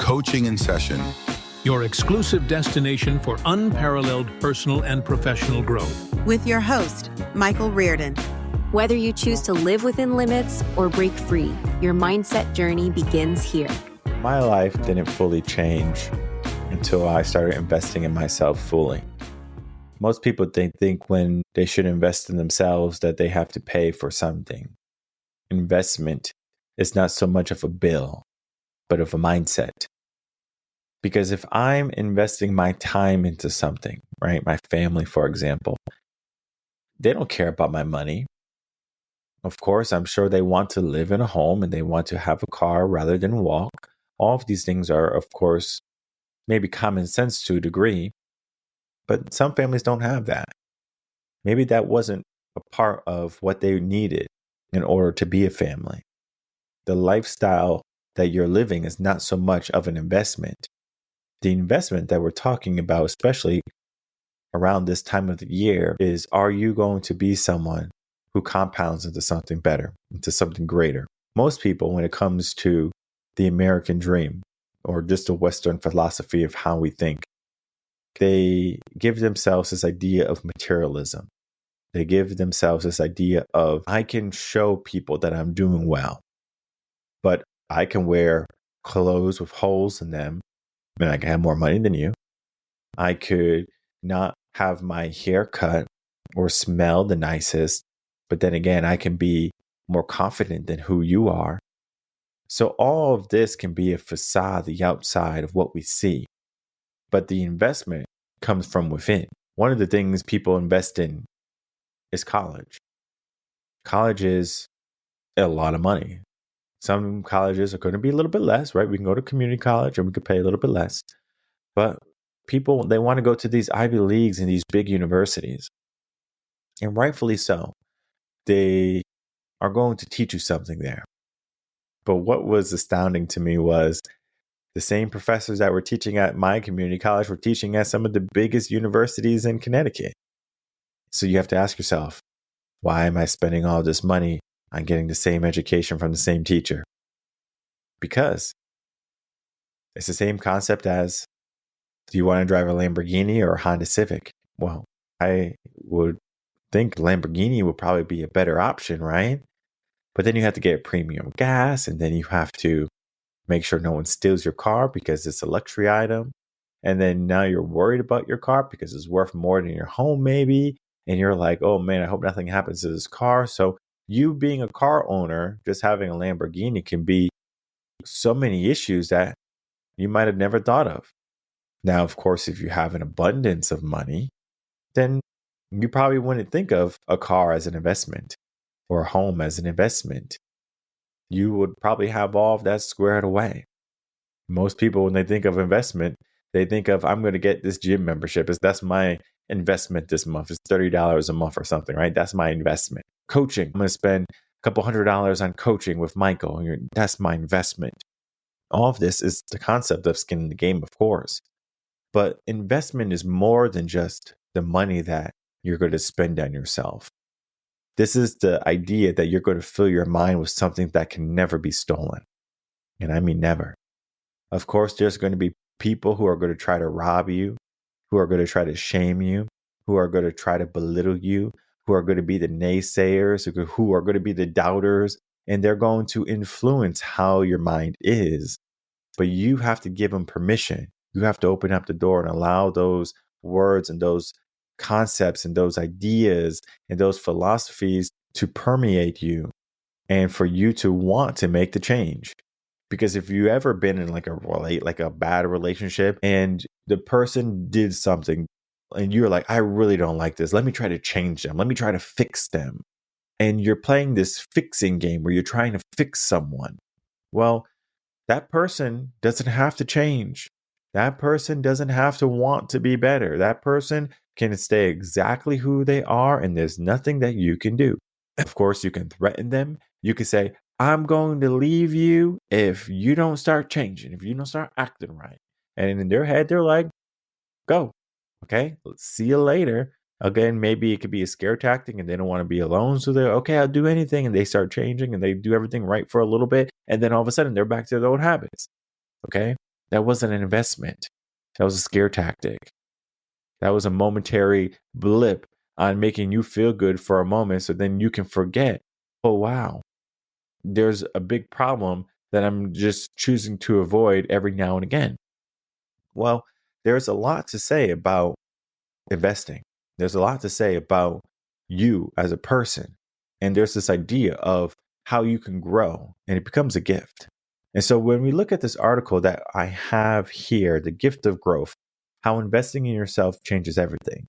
Coaching in Session. Your exclusive destination for unparalleled personal and professional growth. With your host, Michael Rearden. Whether you choose to live within limits or break free, your mindset journey begins here. My life didn't fully change until I started investing in myself fully. Most people think when they should invest in themselves that they have to pay for something. Investment is not so much of a bill, but of a mindset. Because if I'm investing my time into something, right, my family, for example, they don't care about my money. Of course, I'm sure they want to live in a home and they want to have a car rather than walk. All of these things are, of course, maybe common sense to a degree, but some families don't have that. Maybe that wasn't a part of what they needed in order to be a family. The lifestyle that you're living is not so much of an investment. The investment that we're talking about, especially around this time of the year, is, are you going to be someone who compounds into something better, into something greater? Most people, when it comes to the American dream or just a Western philosophy of how we think, they give themselves this idea of materialism. They give themselves this idea of, I can show people that I'm doing well, but I can wear clothes with holes in them and I can have more money than you. I could not have my hair cut or smell the nicest, but then again, I can be more confident than who you are. So all of this can be a facade, the outside of what we see. But the investment comes from within. One of the things people invest in is college. College is a lot of money. Some colleges are going to be a little bit less, right? We can go to community college and we could pay a little bit less. But people, they want to go to these Ivy Leagues and these big universities. And rightfully so. They are going to teach you something there. But what was astounding to me was the same professors that were teaching at my community college were teaching at some of the biggest universities in Connecticut. So you have to ask yourself, why am I spending all this money on getting the same education from the same teacher? Because it's the same concept as, do you want to drive a Lamborghini or a Honda Civic? Well, I would think Lamborghini would probably be a better option, right? But then you have to get premium gas, and then you have to make sure no one steals your car because it's a luxury item. And then now you're worried about your car because it's worth more than your home maybe. And you're like, oh man, I hope nothing happens to this car. So you being a car owner, just having a Lamborghini can be so many issues that you might have never thought of. Now, of course, if you have an abundance of money, then you probably wouldn't think of a car as an investment or a home as an investment. You would probably have all of that squared away. Most people, when they think of investment, they think of, I'm going to get this gym membership. That's my investment this month. It's $30 a month or something, right? That's my investment. Coaching. I'm going to spend a couple $100 on coaching with Michael. That's my investment. All of this is the concept of skin in the game, of course. But investment is more than just the money that you're going to spend on yourself. This is the idea that you're going to fill your mind with something that can never be stolen. And I mean never. Of course, there's going to be people who are going to try to rob you, who are going to try to shame you, who are going to try to belittle you, who are going to be the naysayers, who are going to be the doubters, and they're going to influence how your mind is. But you have to give them permission. You have to open up the door and allow those words and those concepts and those ideas and those philosophies to permeate you and for you to want to make the change. Because if you ever been in like a bad relationship and the person did something and you're like, I really don't like this. Let me try to change them. Let me try to fix them. And you're playing this fixing game where you're trying to fix someone. Well, that person doesn't have to change. That person doesn't have to want to be better. That person can stay exactly who they are, and there's nothing that you can do. Of course, you can threaten them. You can say, I'm going to leave you if you don't start changing, if you don't start acting right. And in their head, they're like, go. Okay, let's see you later. Again, maybe it could be a scare tactic and they don't want to be alone. So they're, okay, I'll do anything. And they start changing and they do everything right for a little bit. And then all of a sudden, they're back to their old habits. Okay, That wasn't an investment. That was a scare tactic. That was a momentary blip on making you feel good for a moment so then you can forget, oh, wow, there's a big problem that I'm just choosing to avoid every now and again. Well, there's a lot to say about investing. There's a lot to say about you as a person. And there's this idea of how you can grow, and it becomes a gift. And so when we look at this article that I have here, The Gift of Growth, how investing in yourself changes everything.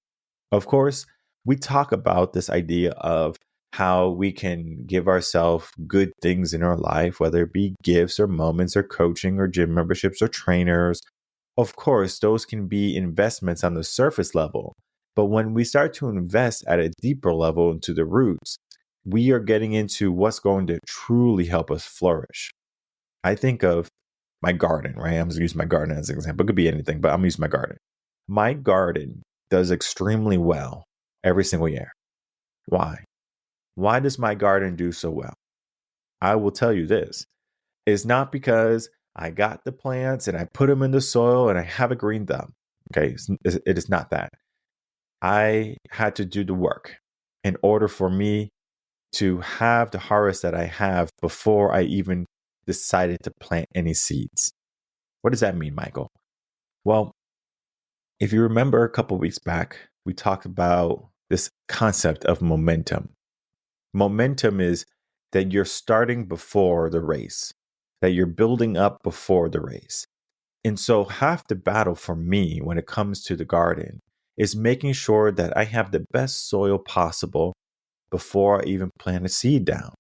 Of course, we talk about this idea of how we can give ourselves good things in our life, whether it be gifts or moments or coaching or gym memberships or trainers. Of course, those can be investments on the surface level. But when we start to invest at a deeper level into the roots, we are getting into what's going to truly help us flourish. I think of my garden, right? I'm just using my garden as an example. It could be anything, but I'm using my garden. My garden does extremely well every single year. Why? Why does my garden do so well? I will tell you this. It's not because I got the plants and I put them in the soil and I have a green thumb. Okay, it is not that. I had to do the work in order for me to have the harvest that I have before I even decided to plant any seeds. What does that mean, Michael? Well, if you remember a couple of weeks back, we talked about this concept of momentum. Momentum is that you're starting before the race, that you're building up before the race. And so half the battle for me when it comes to the garden is making sure that I have the best soil possible before I even plant a seed down.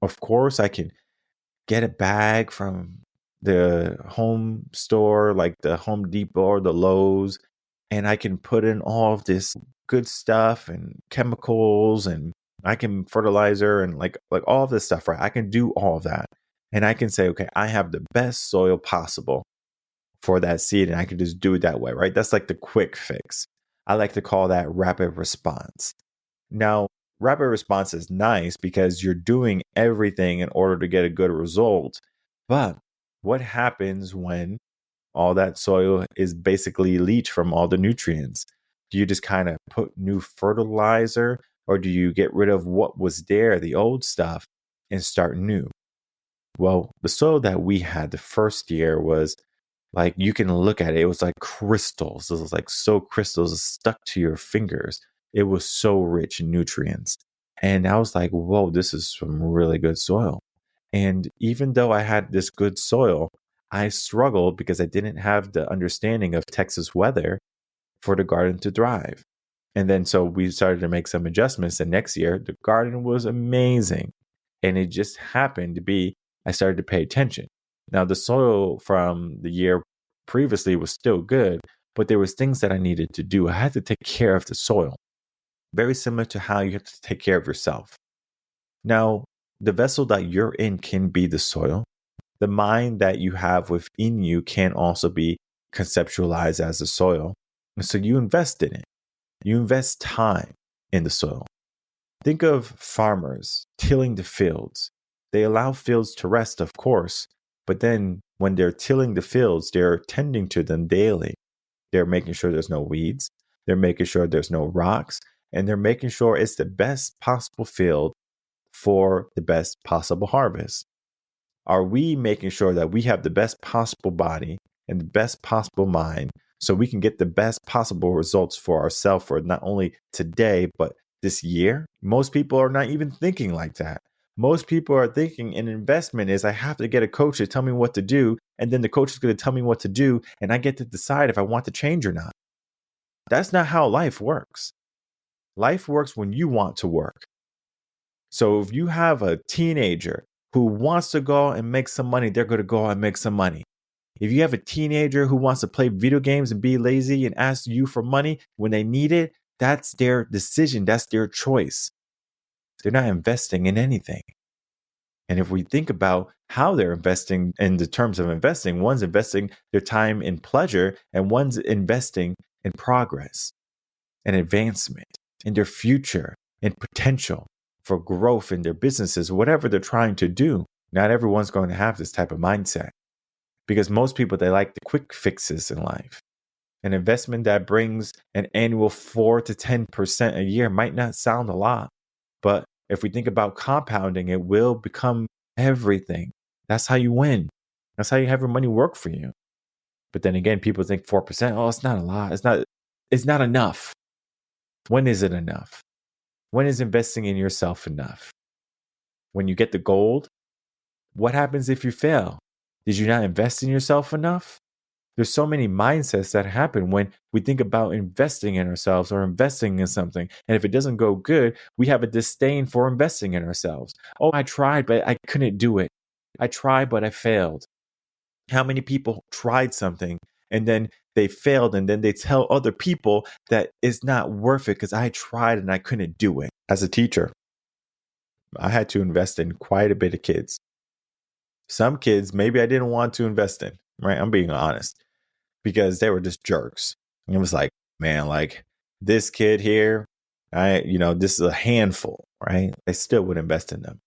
Of course, I can get a bag from the home store, like the Home Depot or the Lowe's, and I can put in all of this good stuff and chemicals, and I can fertilizer and like all of this stuff, right? I can do all of that. And I can say, okay, I have the best soil possible for that seed, and I can just do it that way, right? That's like the quick fix. I like to call that rapid response. Now, rapid response is nice because you're doing everything in order to get a good result. But what happens when all that soil is basically leached from all the nutrients? Do you just kind of put new fertilizer, or do you get rid of what was there, the old stuff, and start new? Well, the soil that we had the first year was like, you can look at it. It was like crystals. It was like so crystals stuck to your fingers. It was so rich in nutrients. And I was like, whoa, this is some really good soil. And even though I had this good soil, I struggled because I didn't have the understanding of Texas weather for the garden to thrive. And then so we started to make some adjustments. And next year, the garden was amazing. And it just happened to be, I started to pay attention. Now, the soil from the year previously was still good, but there was things that I needed to do. I had to take care of the soil. Very similar to how you have to take care of yourself. Now, the vessel that you're in can be the soil. The mind that you have within you can also be conceptualized as the soil. And so you invest in it. You invest time in the soil. Think of farmers tilling the fields. They allow fields to rest, of course, but then when they're tilling the fields, they're tending to them daily. They're making sure there's no weeds. They're making sure there's no rocks. And they're making sure it's the best possible field for the best possible harvest. Are we making sure that we have the best possible body and the best possible mind so we can get the best possible results for ourselves for not only today, but this year? Most people are not even thinking like that. Most people are thinking an investment is I have to get a coach to tell me what to do, and then the coach is going to tell me what to do, and I get to decide if I want to change or not. That's not how life works. Life works when you want to work. So if you have a teenager who wants to go and make some money, they're going to go and make some money. If you have a teenager who wants to play video games and be lazy and ask you for money when they need it, that's their decision. That's their choice. They're not investing in anything. And if we think about how they're investing in the terms of investing, one's investing their time in pleasure and one's investing in progress and advancement in their future and potential for growth in their businesses, whatever they're trying to do. Not everyone's going to have this type of mindset. because most people, they like the quick fixes in life. An investment that brings an annual 4 to 10% a year might not sound a lot, but if we think about compounding, it will become everything. That's how you win. That's how you have your money work for you. But then again, people think 4%, oh, it's not a lot. It's not enough. When is it enough? When is investing in yourself enough? When you get the gold, what happens if you fail? Did you not invest in yourself enough? There's so many mindsets that happen when we think about investing in ourselves or investing in something. And if it doesn't go good, we have a disdain for investing in ourselves. Oh, I tried, but I couldn't do it. I tried, but I failed. How many people tried something and then they failed, and then they tell other people that it's not worth it because I tried and I couldn't do it? As a teacher, I had to invest in quite a bit of kids. Some kids, maybe I didn't want to invest in, right? I'm being honest, because they were just jerks. And it was like, man, like this kid here, this is a handful, right? I still would invest in them,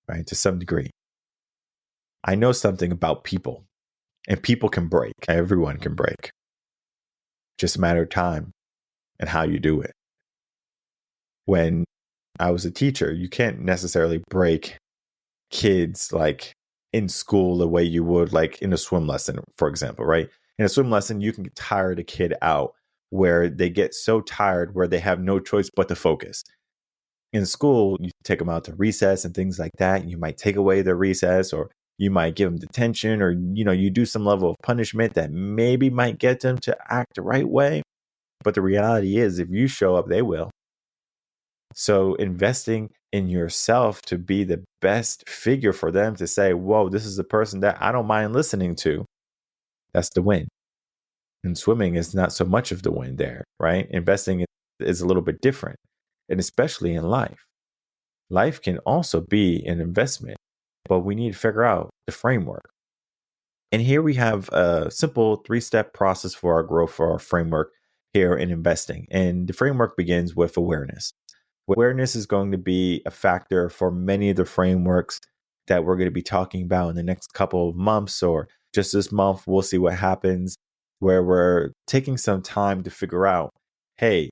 right? To some degree. I know something about people, and people can break. Everyone can break. Just a matter of time and how you do it. When I was a teacher, you can't necessarily break kids like in school the way you would like in a swim lesson, for example, right? In a swim lesson, you can tire the kid out where they get so tired where they have no choice but to focus. In school, you take them out to recess and things like that. You might take away their recess, or you might give them detention, or, you do some level of punishment that maybe might get them to act the right way. But the reality is, if you show up, they will. So investing in yourself to be the best figure for them to say, whoa, this is a person that I don't mind listening to. That's the win. And swimming is not so much of the win there, right? Investing is a little bit different. And especially in life. Life can also be an investment, but we need to figure out the framework. And here we have a simple 3-step process for our growth, for our framework here in investing. And the framework begins with awareness. Awareness is going to be a factor for many of the frameworks that we're going to be talking about in the next couple of months, or just this month. We'll see what happens, where we're taking some time to figure out, hey,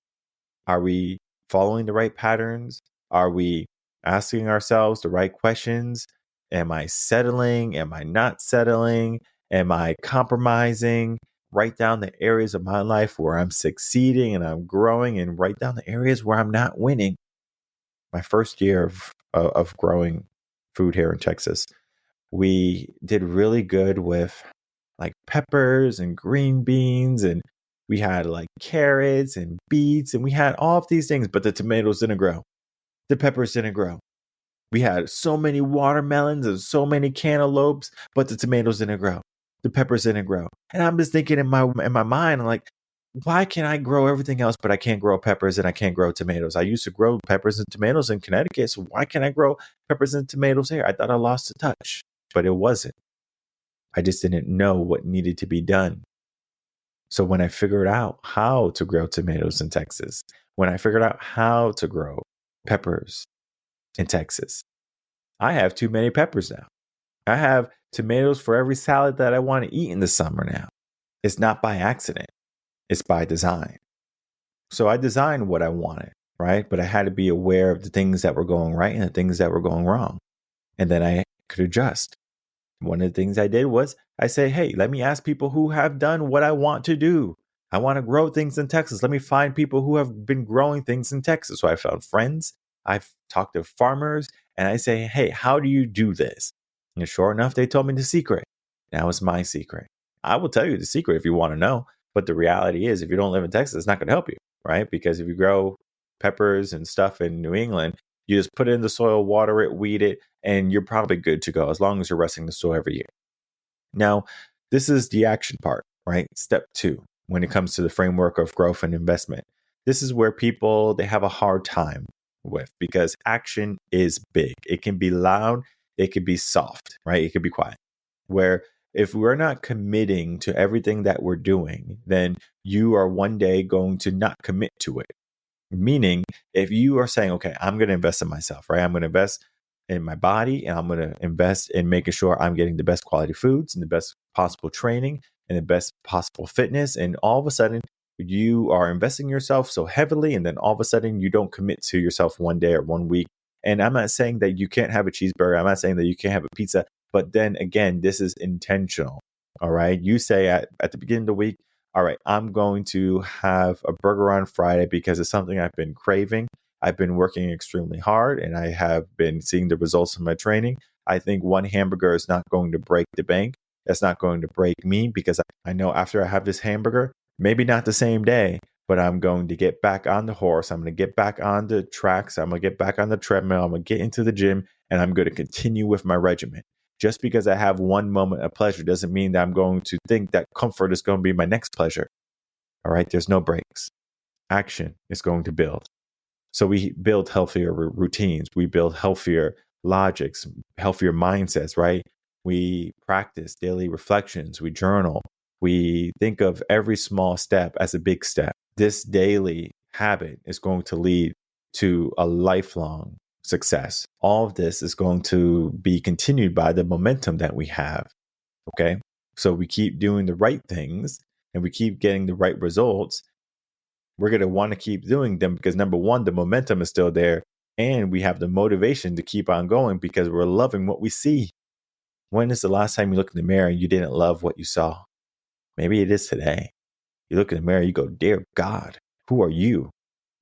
are we following the right patterns? Are we asking ourselves the right questions? Am I settling? Am I not settling? Am I compromising? Write down the areas of my life where I'm succeeding and I'm growing, and write down the areas where I'm not winning. My first year of growing food here in Texas, we did really good with like peppers and green beans, and we had like carrots and beets, and we had all of these things, but the tomatoes didn't grow. The peppers didn't grow. We had so many watermelons and so many cantaloupes, but the tomatoes didn't grow. The peppers didn't grow. And I'm just thinking in my mind, I'm like, why can I grow everything else, but I can't grow peppers and I can't grow tomatoes? I used to grow peppers and tomatoes in Connecticut, so why can't I grow peppers and tomatoes here? I thought I lost the touch, but it wasn't. I just didn't know what needed to be done. So when I figured out how to grow tomatoes in Texas, when I figured out how to grow peppers in Texas, I have too many peppers now. I have tomatoes for every salad that I want to eat in the summer now. It's not by accident. It's by design. So I designed what I wanted, right? But I had to be aware of the things that were going right and the things that were going wrong. And then I could adjust. One of the things I did was I say, hey, let me ask people who have done what I want to do. I want to grow things in Texas. Let me find people who have been growing things in Texas. So I found friends. I've talked to farmers, and I say, hey, how do you do this? And sure enough, they told me the secret. Now it's my secret. I will tell you the secret if you want to know. But the reality is, if you don't live in Texas, it's not going to help you, right? Because if you grow peppers and stuff in New England, you just put it in the soil, water it, weed it, and you're probably good to go as long as you're resting the soil every year. Now, this is the action part, right? Step 2, when it comes to the framework of growth and investment. This is where people, they have a hard time with, because action is big. It can be loud. It can be soft, right? It can be quiet. Where if we're not committing to everything that we're doing, then you are one day going to not commit to it. Meaning, if you are saying, okay, I'm going to invest in myself, right? I'm going to invest in my body, and I'm going to invest in making sure I'm getting the best quality foods and the best possible training and the best possible fitness. And all of a sudden, you are investing in yourself so heavily, and then all of a sudden you don't commit to yourself one day or 1 week. And I'm not saying that you can't have a cheeseburger. I'm not saying that you can't have a pizza. But then again, this is intentional. All right. You say at the beginning of the week, all right, I'm going to have a burger on Friday because it's something I've been craving. I've been working extremely hard and I have been seeing the results of my training. I think one hamburger is not going to break the bank. That's not going to break me because I know after I have this hamburger, maybe not the same day, but I'm going to get back on the horse. I'm going to get back on the tracks. I'm going to get back on the treadmill. I'm going to get into the gym and I'm going to continue with my regimen. Just because I have one moment of pleasure doesn't mean that I'm going to think that comfort is going to be my next pleasure. All right. There's no breaks. Action is going to build. So we build healthier routines. We build healthier logics, healthier mindsets, right? We practice daily reflections. We journal. We think of every small step as a big step. This daily habit is going to lead to a lifelong success. All of this is going to be continued by the momentum that we have. Okay. So we keep doing the right things and we keep getting the right results. We're going to want to keep doing them because number one, the momentum is still there and we have the motivation to keep on going because we're loving what we see. When is the last time you looked in the mirror and you didn't love what you saw? Maybe it is today. You look in the mirror, you go, dear God, who are you?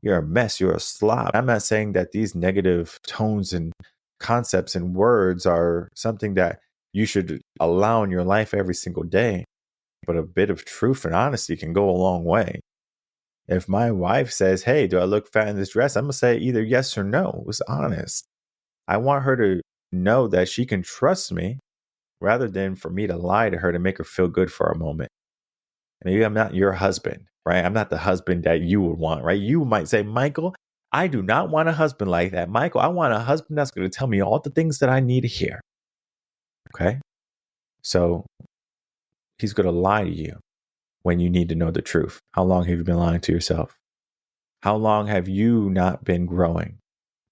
You're a mess. You're a slob. I'm not saying that these negative tones and concepts and words are something that you should allow in your life every single day. But a bit of truth and honesty can go a long way. If my wife says, hey, do I look fat in this dress? I'm going to say either yes or no. It's honest. I want her to know that she can trust me rather than for me to lie to her to make her feel good for a moment. Maybe I'm not your husband, right? I'm not the husband that you would want, right? You might say, Michael, I do not want a husband like that. Michael, I want a husband that's going to tell me all the things that I need to hear. Okay? So he's going to lie to you when you need to know the truth. How long have you been lying to yourself? How long have you not been growing?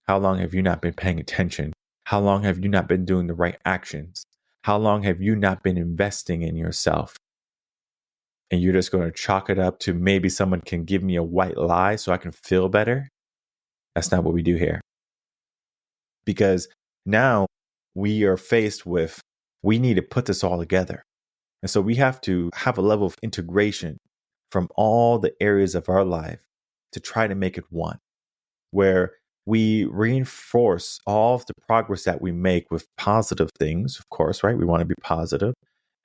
How long have you not been paying attention? How long have you not been doing the right actions? How long have you not been investing in yourself? And you're just going to chalk it up to maybe someone can give me a white lie so I can feel better? That's not what we do here. Because now we are faced with, we need to put this all together. And so we have to have a level of integration from all the areas of our life to try to make it one, where we reinforce all of the progress that we make with positive things, of course, right? We want to be positive.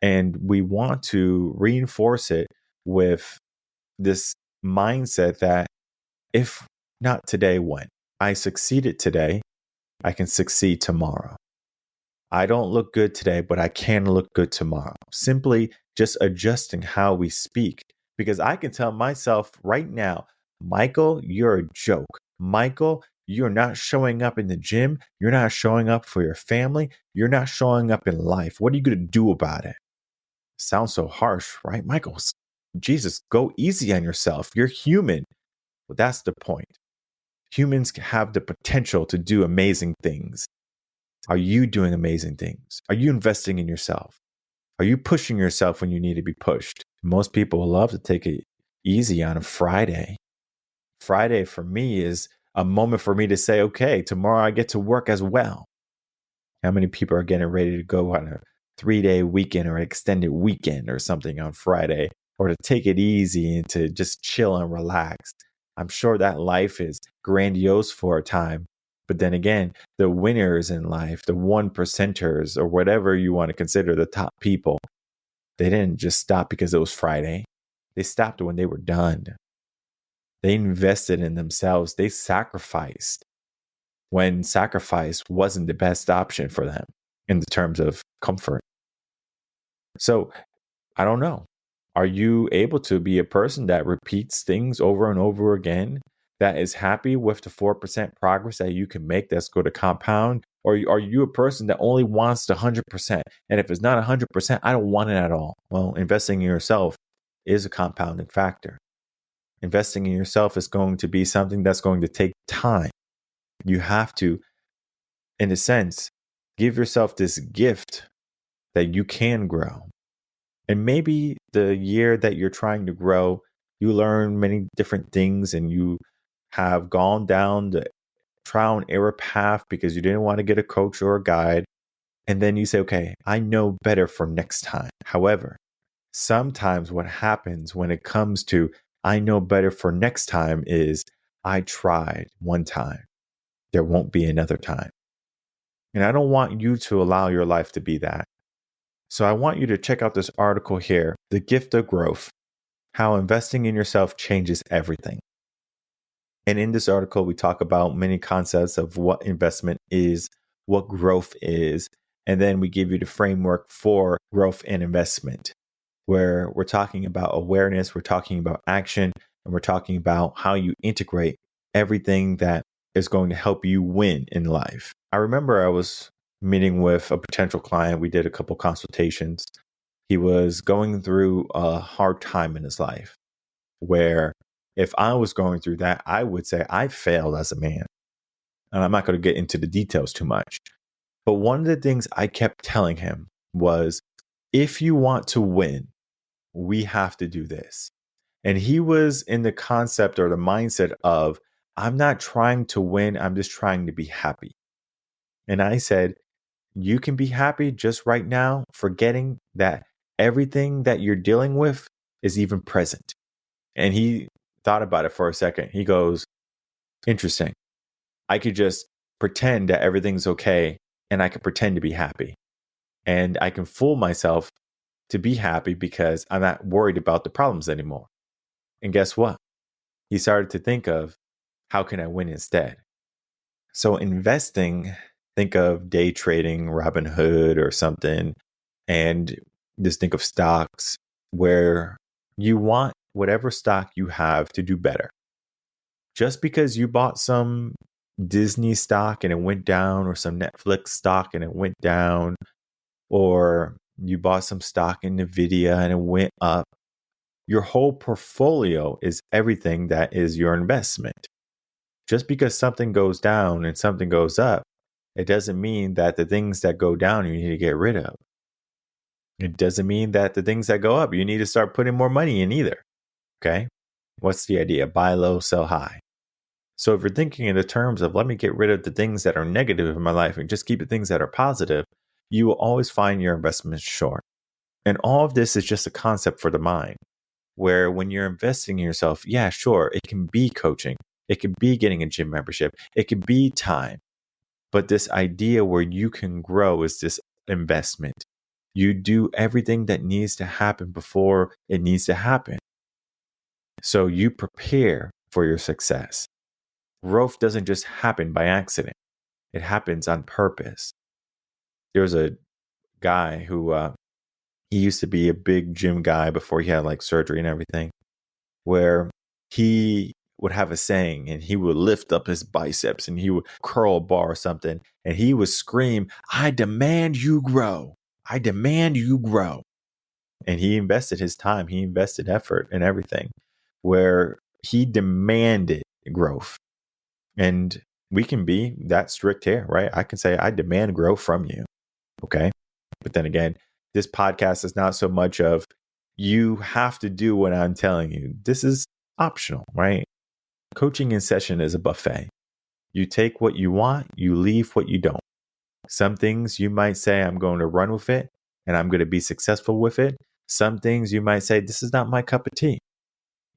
And we want to reinforce it with this mindset that if not today, when? I succeeded today, I can succeed tomorrow. I don't look good today, but I can look good tomorrow. Simply just adjusting how we speak. Because I can tell myself right now, Michael, you're a joke. Michael, you're not showing up in the gym. You're not showing up for your family. You're not showing up in life. What are you going to do about it? Sounds so harsh, right? Michael, Jesus, go easy on yourself. You're human. Well, that's the point. Humans have the potential to do amazing things. Are you doing amazing things? Are you investing in yourself? Are you pushing yourself when you need to be pushed? Most people love to take it easy on a Friday. Friday for me is a moment for me to say, okay, tomorrow I get to work as well. How many people are getting ready to go on a 3-day weekend or extended weekend or something on Friday, or to take it easy and to just chill and relax? I'm sure that life is grandiose for a time. But then again, the winners in life, the 1%ers or whatever you want to consider the top people, they didn't just stop because it was Friday. They stopped when they were done. They invested in themselves. They sacrificed when sacrifice wasn't the best option for them in the terms of comfort. So I don't know. Are you able to be a person that repeats things over and over again, that is happy with the 4% progress that you can make that's going to compound? Or are you a person that only wants the 100%? And if it's not 100%, I don't want it at all. Well, investing in yourself is a compounding factor. Investing in yourself is going to be something that's going to take time. You have to in a sense, give yourself this gift that you can grow. And maybe the year that you're trying to grow, you learn many different things and you have gone down the trial and error path because you didn't want to get a coach or a guide. And then you say, okay, I know better for next time. However, sometimes what happens when it comes to I know better for next time is I tried one time. There won't be another time. And I don't want you to allow your life to be that. So I want you to check out this article here, The Gift of Growth, How Investing in Yourself Changes Everything. And in this article, we talk about many concepts of what investment is, what growth is, and then we give you the framework for growth and investment, where we're talking about awareness, we're talking about action, and we're talking about how you integrate everything that is going to help you win in life. I remember I was meeting with a potential client. We did a couple consultations. He was going through a hard time in his life where if I was going through that, I would say I failed as a man. And I'm not going to get into the details too much. But one of the things I kept telling him was, if you want to win, we have to do this. And he was in the concept or the mindset of, I'm not trying to win, I'm just trying to be happy. And I said, you can be happy just right now, forgetting that everything that you're dealing with is even present. And he thought about it for a second. He goes, interesting. I could just pretend that everything's okay and I could pretend to be happy. And I can fool myself to be happy because I'm not worried about the problems anymore. And guess what? He started to think of, how can I win instead? So investing, think of day trading, Robinhood or something, and just think of stocks where you want whatever stock you have to do better. Just because you bought some Disney stock and it went down, or some Netflix stock and it went down, or you bought some stock in Nvidia and it went up, your whole portfolio is everything that is your investment. Just because something goes down and something goes up, it doesn't mean that the things that go down you need to get rid of. It doesn't mean that the things that go up you need to start putting more money in either. Okay? What's the idea? Buy low, sell high. So if you're thinking in the terms of, let me get rid of the things that are negative in my life and just keep the things that are positive, you will always find your investments short. And all of this is just a concept for the mind, where when you're investing in yourself, yeah, sure, it can be coaching. It could be getting a gym membership. It could be time. But this idea where you can grow is this investment. You do everything that needs to happen before it needs to happen. So you prepare for your success. Growth doesn't just happen by accident. It happens on purpose. There was a guy who, he used to be a big gym guy before he had like surgery and everything, where he would have a saying and he would lift up his biceps and he would curl a bar or something and he would scream, I demand you grow. I demand you grow. And he invested his time, he invested effort and everything, where he demanded growth. And we can be that strict here, right? I can say, I demand growth from you. Okay. But then again, this podcast is not so much of, you have to do what I'm telling you. This is optional, right? Coaching in session is a buffet. You take what you want, you leave what you don't. Some things you might say, I'm going to run with it and I'm going to be successful with it. Some things you might say, this is not my cup of tea.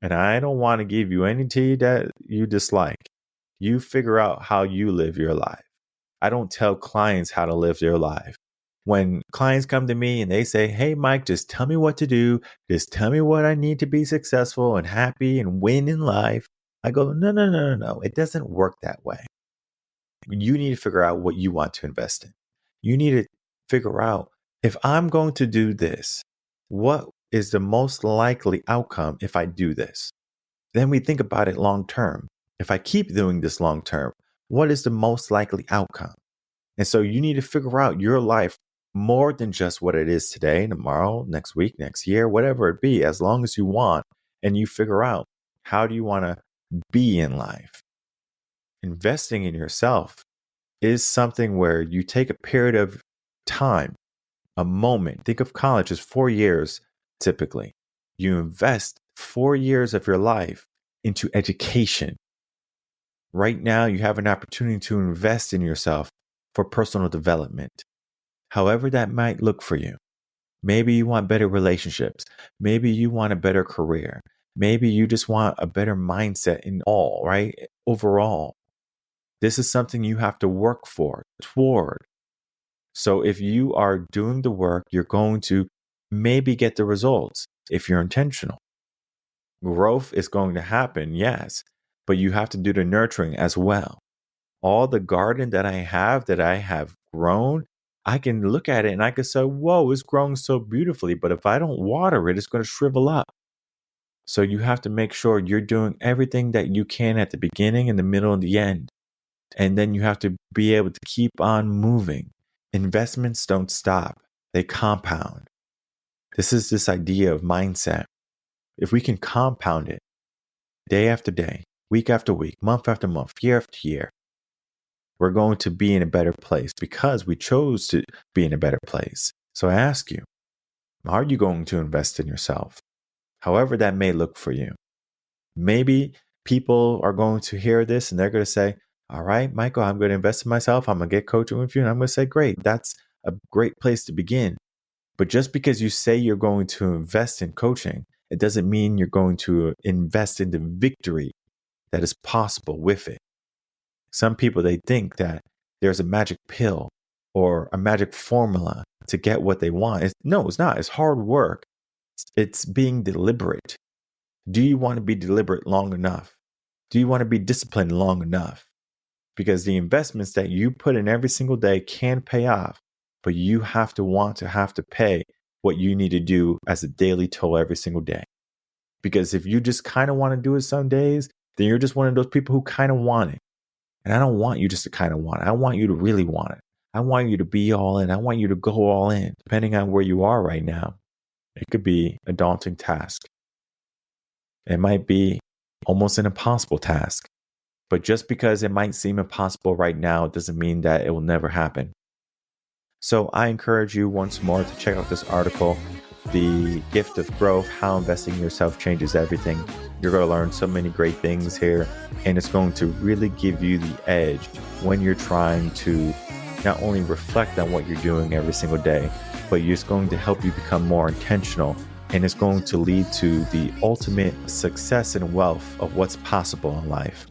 And I don't want to give you any tea that you dislike. You figure out how you live your life. I don't tell clients how to live their life. When clients come to me and they say, hey, Mike, just tell me what to do. Just tell me what I need to be successful and happy and win in life. I go, no. It doesn't work that way. You need to figure out what you want to invest in. You need to figure out, if I'm going to do this, what is the most likely outcome if I do this? Then we think about it long term. If I keep doing this long term, what is the most likely outcome? And so you need to figure out your life more than just what it is today, tomorrow, next week, next year, whatever it be, as long as you want. And you figure out, how do you want to be in life? Investing in yourself is something where you take a period of time, a moment. Think of college as 4 years typically. You invest 4 years of your life into education. Right now, you have an opportunity to invest in yourself for personal development, however that might look for you. Maybe you want better relationships. Maybe you want a better career. Maybe you just want a better mindset in all, right? Overall, this is something you have to work toward. So if you are doing the work, you're going to maybe get the results if you're intentional. Growth is going to happen, yes, but you have to do the nurturing as well. All the garden that I have grown, I can look at it and I can say, whoa, it's growing so beautifully. But if I don't water it, it's going to shrivel up. So you have to make sure you're doing everything that you can at the beginning, in the middle, and the end. And then you have to be able to keep on moving. Investments don't stop. They compound. This is this idea of mindset. If we can compound it day after day, week after week, month after month, year after year, we're going to be in a better place because we chose to be in a better place. So I ask you, are you going to invest in yourself? However that may look for you. Maybe people are going to hear this and they're going to say, all right, Michael, I'm going to invest in myself. I'm going to get coaching with you. And I'm going to say, great, that's a great place to begin. But just because you say you're going to invest in coaching, it doesn't mean you're going to invest in the victory that is possible with it. Some people, they think that there's a magic pill or a magic formula to get what they want. No, it's not. It's hard work. It's being deliberate. Do you want to be deliberate long enough? Do you want to be disciplined long enough? Because the investments that you put in every single day can pay off, but you have to pay what you need to do as a daily toll every single day. Because if you just kind of want to do it some days, then you're just one of those people who kind of want it. And I don't want you just to kind of want it. I want you to really want it. I want you to be all in. I want you to go all in. Depending on where you are right now, it could be a daunting task. It might be almost an impossible task. But just because it might seem impossible right now, it doesn't mean that it will never happen. So I encourage you once more to check out this article, The Gift of Growth, How Investing in Yourself Changes Everything. You're going to learn so many great things here, and it's going to really give you the edge when you're trying to not only reflect on what you're doing every single day, but it's going to help you become more intentional, and it's going to lead to the ultimate success and wealth of what's possible in life.